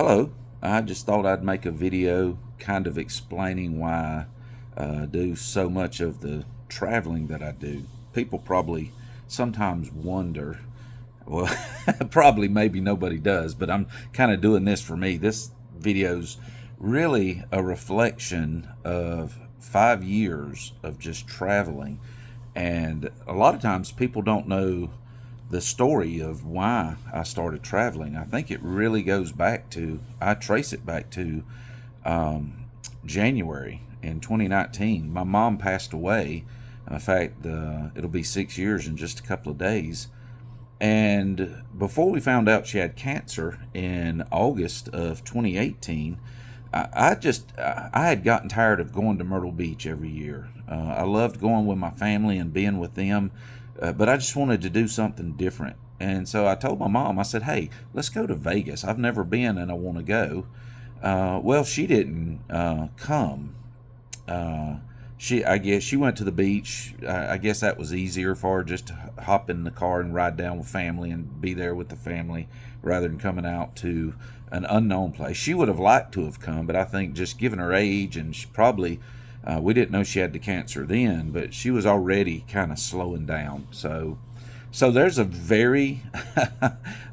Hello, I just thought I'd make a video kind of explaining why I do so much of the traveling that I do. People probably sometimes wonder, well, probably maybe nobody does, but I'm kind of doing this for me. This video's really a reflection of 5 years of just traveling. And a lot of times people don't know the story of why I started traveling. I think it really goes back to, I trace it back to January in 2019. My mom passed away. In fact, it'll be 6 years in just a couple of days. And before we found out she had cancer in August of 2018, I had gotten tired of going to Myrtle Beach every year. I loved going with my family and being with them, but I just wanted to do something different. And so I told my mom, I said, "Hey, let's go to Vegas. I've never been and I want to go." Well, she didn't come. Uh, I guess she went to the beach. I guess that was easier for her, just to hop in the car and ride down with family and be there with the family rather than coming out to an unknown place. She would have liked to have come, but I think just given her age, and she probably, we didn't know she had the cancer then, but she was already kind of slowing down. So there's a very,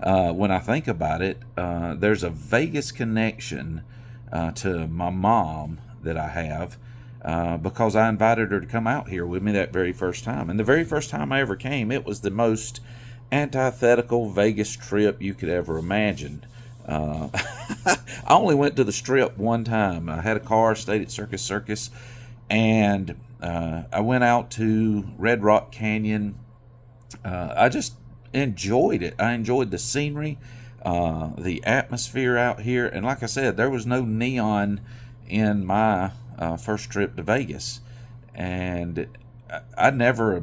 when I think about it, there's a Vegas connection to my mom that I have, because I invited her to come out here with me that very first time. And the very first time I ever came, it was the most antithetical Vegas trip you could ever imagine. I only went to the Strip one time. I had a car, stayed at Circus Circus, and I went out to Red Rock Canyon. I just enjoyed it. I enjoyed the scenery, the atmosphere out here, and like I said, there was no neon in my first trip to Vegas, and I never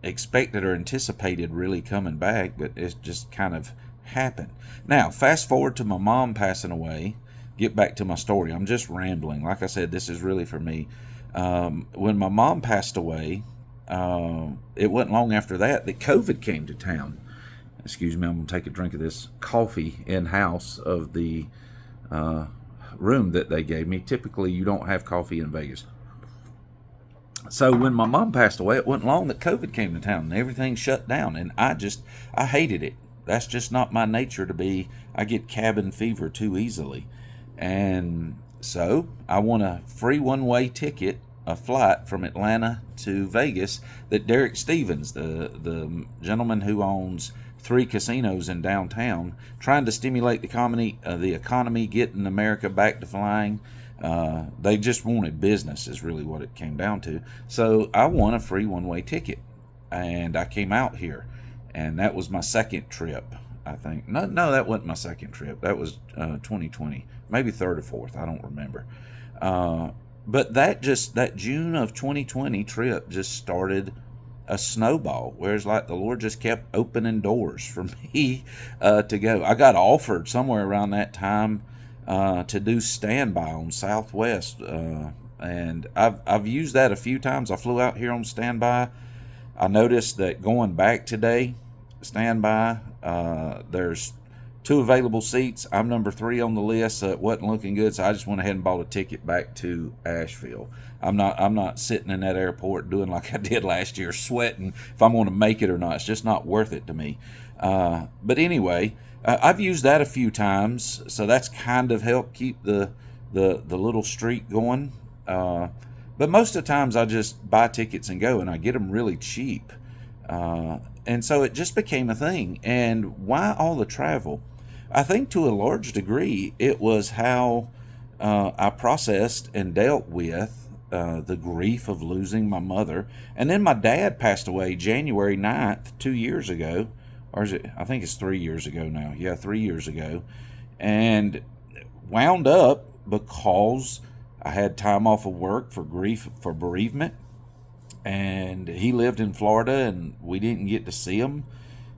expected or anticipated really coming back, but it just kind of happened. Now, fast forward to my mom passing away. Get back to my story. I'm just rambling. Like I said, this is really for me. When my mom passed away, it wasn't long after that COVID came to town. Excuse me, I'm going to take a drink of this coffee in-house of the room that they gave me. Typically, you don't have coffee in Vegas. So when my mom passed away, it wasn't long that COVID came to town and everything shut down. And I hated it. That's just not my nature to be. I get cabin fever too easily. And so I want a free one-way ticket, a flight from Atlanta to Vegas that Derek Stevens, the gentleman who owns 3 casinos in downtown, trying to stimulate the economy, getting America back to flying. They just wanted business is really what it came down to. So I won a free one-way ticket, and I came out here, and that was my second trip. I think no, that wasn't my second trip. That was 2020, maybe third or fourth. I don't remember. But that June of 2020 trip just started a snowball, whereas like the Lord just kept opening doors for me to go. I got offered somewhere around that time to do standby on Southwest, and I've used that a few times. I flew out here on standby. I noticed that going back today, standby, there's 2 available seats. I'm number 3 on the list, so it wasn't looking good. So I just went ahead and bought a ticket back to Asheville. I'm not sitting in that airport doing like I did last year, sweating if I'm going to make it or not. It's just not worth it to me. But anyway, I've used that a few times, so that's kind of helped keep the little streak going. But most of the times I just buy tickets and go, and I get them really cheap. And so it just became a thing. And why all the travel? I think to a large degree it was how I processed and dealt with the grief of losing my mother. And then my dad passed away January 9th, 2 years ago. Or is it? I think it's 3 years ago now. Yeah, 3 years ago. And wound up because I had time off of work for grief, for bereavement. And he lived in Florida and we didn't get to see him.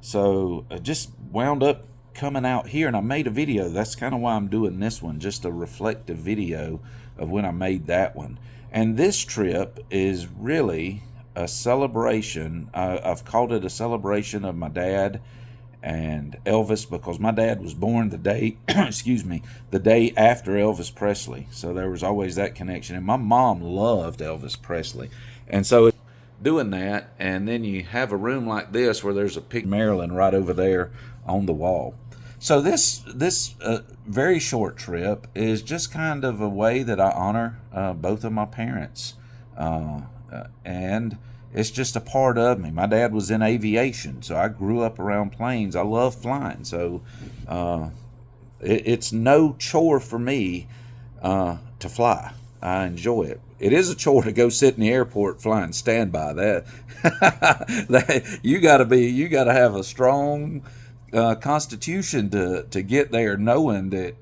So I just wound up coming out here, and I made a video. That's kind of why I'm doing this one, just a reflective video of when I made that one. And this trip is really a celebration. I've called it a celebration of my dad and Elvis, because my dad was born the day, excuse me, the day after Elvis Presley. So there was always that connection. And my mom loved Elvis Presley. And so doing that, and then you have a room like this where there's a picture of Maryland right over there on the wall. So this very short trip is just kind of a way that I honor both of my parents. And it's just a part of me. My dad was in aviation, so I grew up around planes. I love flying, so it's no chore for me to fly. I enjoy it. It is a chore to go sit in the airport flying standby. That you got to have a strong constitution to get there, knowing that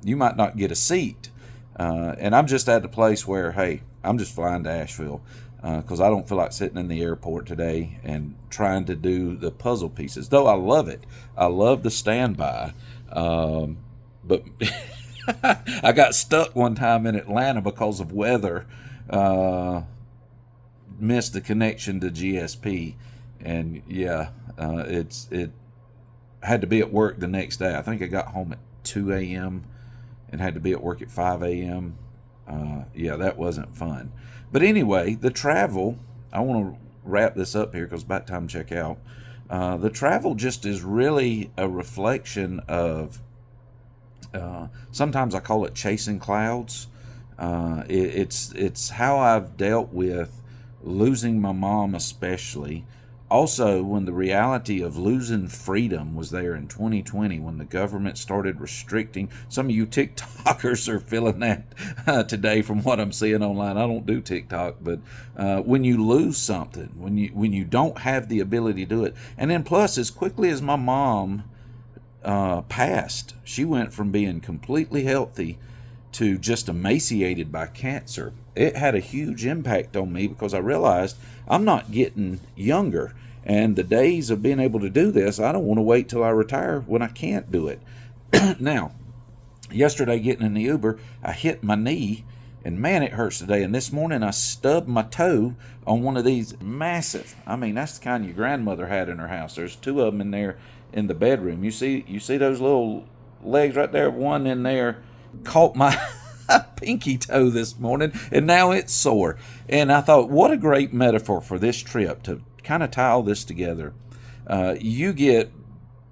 you might not get a seat. And I'm just at the place where, hey, I'm just flying to Asheville because I don't feel like sitting in the airport today and trying to do the puzzle pieces. Though I love it. I love the standby. But I got stuck one time in Atlanta because of weather. Missed the connection to GSP. And yeah, it had to be at work the next day. I think I got home at 2 a.m. and had to be at work at 5 a.m. Yeah, that wasn't fun. But anyway, the travel, I want to wrap this up here because it's about time to check out. The travel just is really a reflection of, sometimes I call it chasing clouds. It's how I've dealt with losing my mom, especially. Also, when the reality of losing freedom was there in 2020, when the government started restricting, some of you TikTokers are feeling that today from what I'm seeing online. I don't do TikTok, but when you lose something, when you don't have the ability to do it, and then plus, as quickly as my mom passed, she went from being completely healthy to just emaciated by cancer. It had a huge impact on me because I realized I'm not getting younger. And the days of being able to do this, I don't want to wait till I retire when I can't do it. Now, yesterday getting in the Uber, I hit my knee, and man, it hurts today. And this morning I stubbed my toe on one of these massive, I mean, that's the kind your grandmother had in her house. There's two of them in there in the bedroom. You see those little legs right there? One in there caught my pinky toe this morning, and now it's sore. And I thought, what a great metaphor for this trip to kind of tie all this together. You get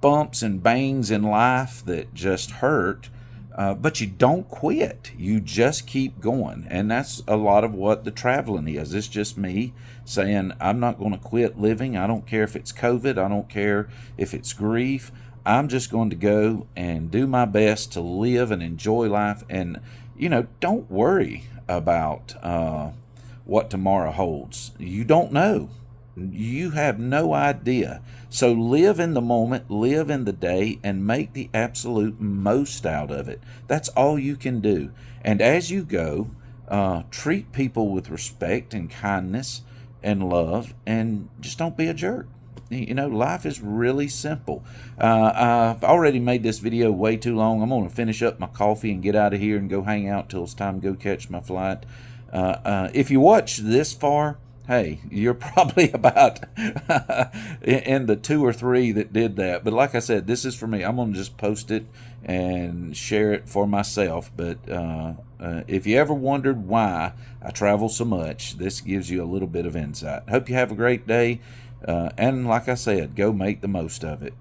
bumps and bangs in life that just hurt, but you don't quit. You just keep going. And that's a lot of what the traveling is. It's just me saying, I'm not going to quit living. I don't care if it's COVID. I don't care if it's grief. I'm just going to go and do my best to live and enjoy life. And, don't worry about what tomorrow holds. You don't know. You have no idea. So live in the moment, live in the day, and make the absolute most out of it. That's all you can do. And as you go, treat people with respect and kindness and love, and just don't be a jerk. Life is really simple. I've already made this video way too long. I'm going to finish up my coffee and get out of here and go hang out till it's time to go catch my flight. If you watch this far, hey, you're probably about in the 2 or 3 that did that. But like I said, this is for me. I'm going to just post it and share it for myself. But if you ever wondered why I travel so much, this gives you a little bit of insight. Hope you have a great day. And like I said, go make the most of it.